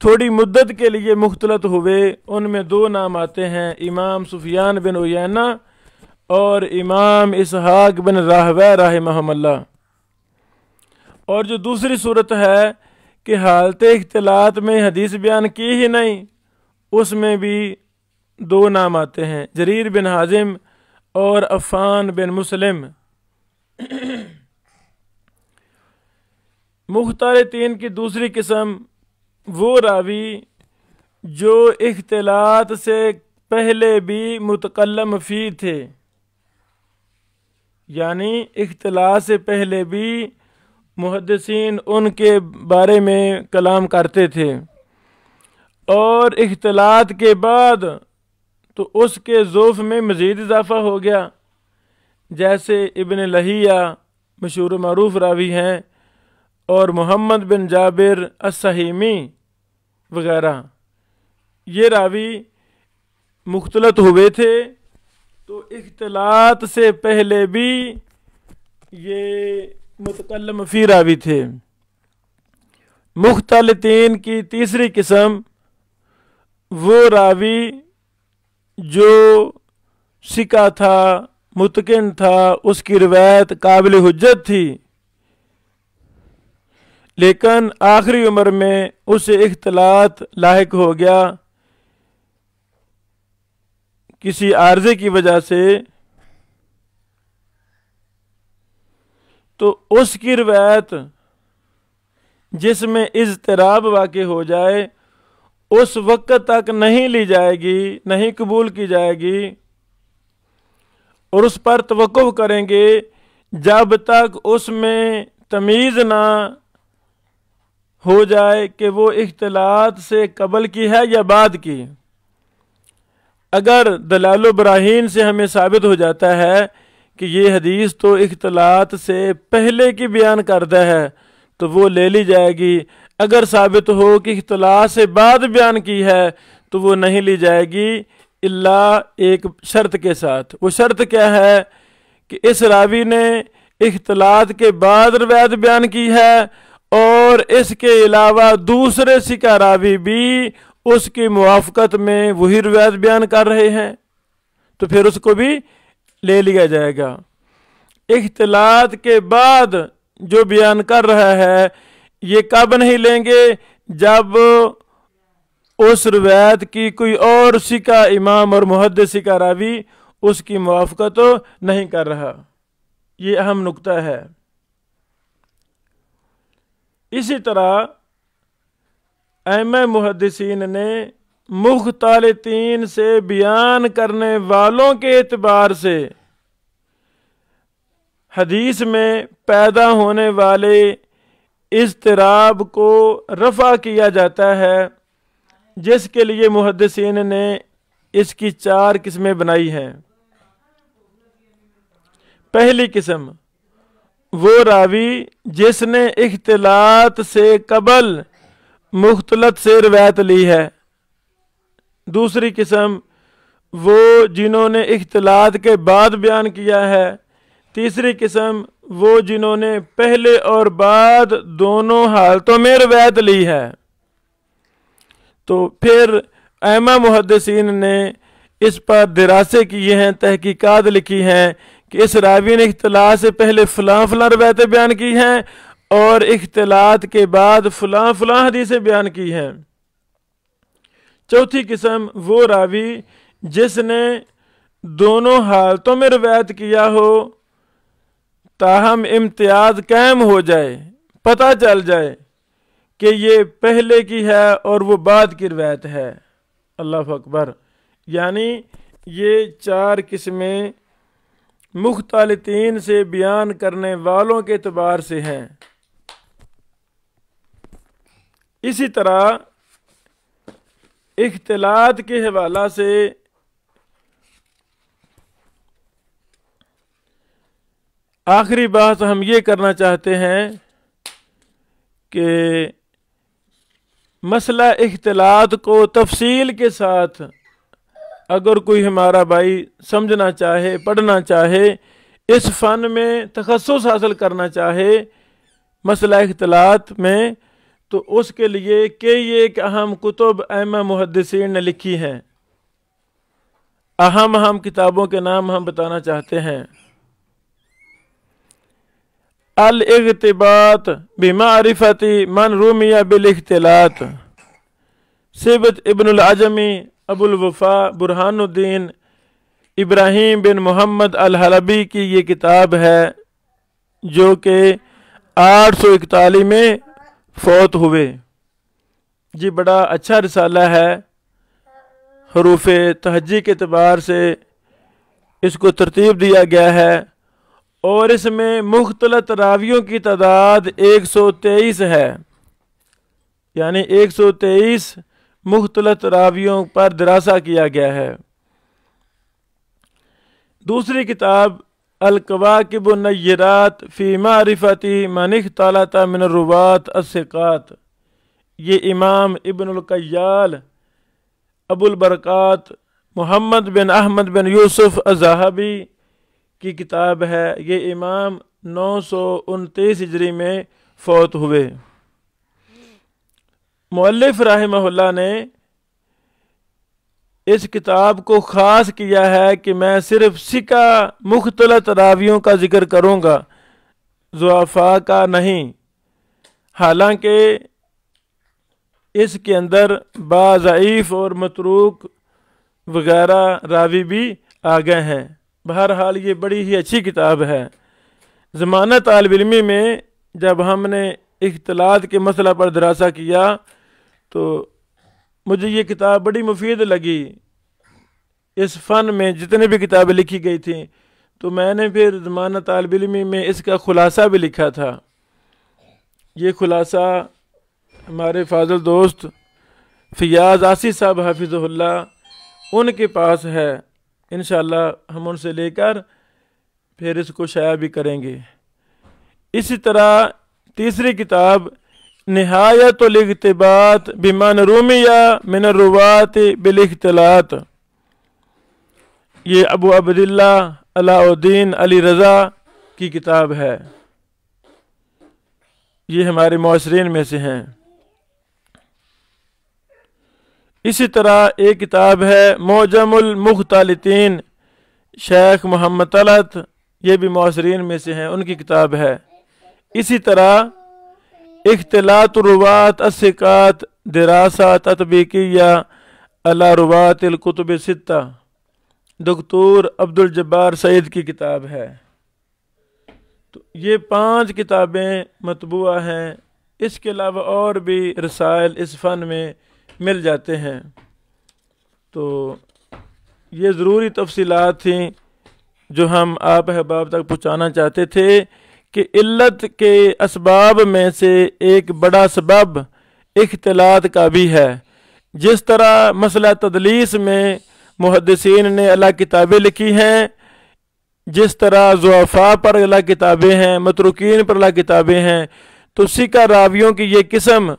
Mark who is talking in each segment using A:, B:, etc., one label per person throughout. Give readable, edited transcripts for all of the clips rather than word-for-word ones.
A: تھوڑی مدت کے لیے مختلط ہوئے، ان میں دو نام آتے ہیں، امام سفیان بن عیینہ اور امام اسحاق بن راہویہ رحمہم اللہ۔ اور جو دوسری صورت ہے کہ حالت اختلاط میں حدیث بیان کی ہی نہیں، اس میں بھی دو نام آتے ہیں، جریر بن حازم اور عفان بن مسلم۔ مختلطین کی دوسری قسم وہ راوی جو اختلاط سے پہلے بھی متکلم فی تھے، یعنی اختلاط سے پہلے بھی محدثین ان کے بارے میں کلام کرتے تھے، اور اختلاط کے بعد تو اس کے ضعف میں مزید اضافہ ہو گیا، جیسے ابن لہیہ مشہور و معروف راوی ہیں، اور محمد بن جابر السہیمی وغیرہ، یہ راوی مختلط ہوئے تھے، تو اختلاط سے پہلے بھی یہ متکلم فی راوی تھے۔ مختلطین کی تیسری قسم وہ راوی جو ثقہ تھا، متقن تھا، اس کی روایت قابل حجت تھی، لیکن آخری عمر میں اسے اختلاط لاحق ہو گیا کسی عارضے کی وجہ سے، تو اس کی روایت جس میں اضطراب واقع ہو جائے اس وقت تک نہیں لی جائے گی، نہیں قبول کی جائے گی، اور اس پر توقف کریں گے جب تک اس میں تمیز نہ ہو جائے کہ وہ اختلاط سے قبل کی ہے یا بعد کی۔ اگر دلائل و براہین سے ہمیں ثابت ہو جاتا ہے کہ یہ حدیث تو اختلاط سے پہلے کی بیان کرتا ہے تو وہ لے لی جائے گی، اگر ثابت ہو کہ اختلاط سے بعد بیان کی ہے تو وہ نہیں لی جائے گی، الا ایک شرط کے ساتھ۔ وہ شرط کیا ہے کہ اس راوی نے اختلاط کے بعد روایت بیان کی ہے، اور اس کے علاوہ دوسرے ثقہ راوی بھی اس کی موافقت میں وہی روایت بیان کر رہے ہیں، تو پھر اس کو بھی لے لیا جائے گا۔ اختلاط کے بعد جو بیان کر رہا ہے یہ کب نہیں لیں گے؟ جب اس روایت کی کوئی اور ثقہ امام اور محدث ثقہ راوی اس کی موافقت نہیں کر رہا۔ یہ اہم نقطہ ہے۔ اسی طرح ائمہ محدثین نے مختلطین سے بیان کرنے والوں کے اعتبار سے حدیث میں پیدا ہونے والے اضطراب کو رفع کیا جاتا ہے، جس کے لیے محدثین نے اس کی 4 قسمیں بنائی ہیں۔ پہلی قسم وہ راوی جس نے اختلاط سے قبل مختلط سے روایت لی ہے۔ دوسری قسم وہ جنہوں نے اختلاط کے بعد بیان کیا ہے۔ تیسری قسم وہ جنہوں نے پہلے اور بعد دونوں حالتوں میں روایت لی ہے۔ تو پھر ائمہ محدثین نے اس پر دراسے کیے ہیں، تحقیقات لکھی ہیں کہ اس راوی نے اختلاط سے پہلے فلاں فلاں روایتیں بیان کی ہیں اور اختلاط کے بعد فلاں فلاں حدیثیں بیان کی ہیں۔ چوتھی قسم وہ راوی جس نے دونوں حالتوں میں روایت کیا ہو، تاہم امتیاز قائم ہو جائے، پتہ چل جائے کہ یہ پہلے کی ہے اور وہ بعد کی روایت ہے۔ اللہ اکبر! یعنی یہ 4 قسمیں مختلطین سے بیان کرنے والوں کے اعتبار سے ہیں۔ اسی طرح اختلاط کے حوالہ سے آخری بات ہم یہ کرنا چاہتے ہیں کہ مسئلہ اختلاط کو تفصیل کے ساتھ اگر کوئی ہمارا بھائی سمجھنا چاہے، پڑھنا چاہے، اس فن میں تخصص حاصل کرنا چاہے مسئلہ اختلاط میں، تو اس کے لیے کئی ایک اہم کتب ائمہ محدثین نے لکھی ہیں۔ اہم کتابوں کے نام ہم بتانا چاہتے ہیں۔ الاغتباط بمعرفت من رمی بالاختلاط، صبت ابن العجمی ابو الوفا برہان الدین ابراہیم بن محمد الحلبی کی یہ کتاب ہے، جو کہ 841 میں فوت ہوئے۔ جی بڑا اچھا رسالہ ہے، حروف تہجی کے اعتبار سے اس کو ترتیب دیا گیا ہے، اور اس میں مختلط راویوں کی تعداد 123 ہے، یعنی 123 مختلط راویوں پر دراسہ کیا گیا ہے۔ دوسری کتاب الکواکب النیرات فی معرفت من اختلط من الرواة الثقات، یہ امام ابن القیال ابو البرکات محمد بن احمد بن یوسف الذہبی کی کتاب ہے۔ یہ امام 929 ہجری میں فوت ہوئے۔ مؤلف رحمہ اللہ نے اس کتاب کو خاص کیا ہے کہ میں صرف ثقہ مختلط راویوں کا ذکر کروں گا، ضعفاء کا نہیں، حالانکہ اس کے اندر بعض ضعیف اور متروک وغیرہ راوی بھی آ گئے ہیں۔ بہرحال یہ بڑی ہی اچھی کتاب ہے۔ زمانہ طالب علمی میں جب ہم نے اختلاط کے مسئلہ پر دراسہ کیا تو مجھے یہ کتاب بڑی مفید لگی۔ اس فن میں جتنے بھی کتابیں لکھی گئی تھیں تو میں نے پھر زمانہ طالب علمی میں اس کا خلاصہ بھی لکھا تھا۔ یہ خلاصہ ہمارے فاضل دوست فیاض آسی صاحب حافظہ اللہ ان کے پاس ہے، انشاءاللہ ہم ان سے لے کر پھر اس کو شائع بھی کریں گے۔ اسی طرح تیسری کتاب نہایت الاغتباط بمن رمی من الرواة بالاختلاط، یہ ابو عبداللہ علاء الدین علی رضا کی کتاب ہے، یہ ہمارے معاصرین میں سے ہیں۔ اسی طرح ایک کتاب ہے معجم المختلطین، شیخ محمد طلعت، یہ بھی معاصرین میں سے ہیں، ان کی کتاب ہے۔ اسی طرح اختلاط الرواة الثقات دراسہ تطبیقیہ علی رواة الکتب الستہ، دکتور عبدالجبار سعید کی کتاب ہے۔ تو یہ 5 کتابیں مطبوعہ ہیں، اس کے علاوہ اور بھی رسائل اس فن میں مل جاتے ہیں۔ تو یہ ضروری تفصیلات تھیں جو ہم آپ احباب تک پہنچانا چاہتے تھے کہ علت کے اسباب میں سے ایک بڑا سبب اختلاط کا بھی ہے۔ جس طرح مسئلہ تدلیس میں محدثین نے الگ کتابیں لکھی ہیں، جس طرح ضعفاء پر الگ کتابیں ہیں، متروکین پر الگ کتابیں ہیں، تو ثقہ راویوں کی یہ قسم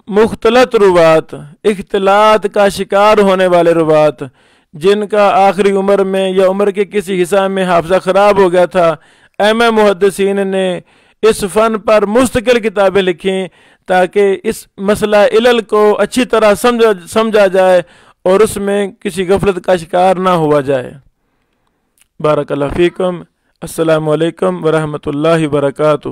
A: مختلط روات، اختلاط کا شکار ہونے والے روات، جن کا آخری عمر میں یا عمر کے کسی حصہ میں حافظہ خراب ہو گیا تھا، ائمہ محدثین نے اس فن پر مستقل کتابیں لکھیں تاکہ اس مسئلہ علل کو اچھی طرح سمجھا جائے اور اس میں کسی غفلت کا شکار نہ ہوا جائے۔ بارک اللہ فیکم۔ السلام علیکم ورحمۃ اللہ وبرکاتہ۔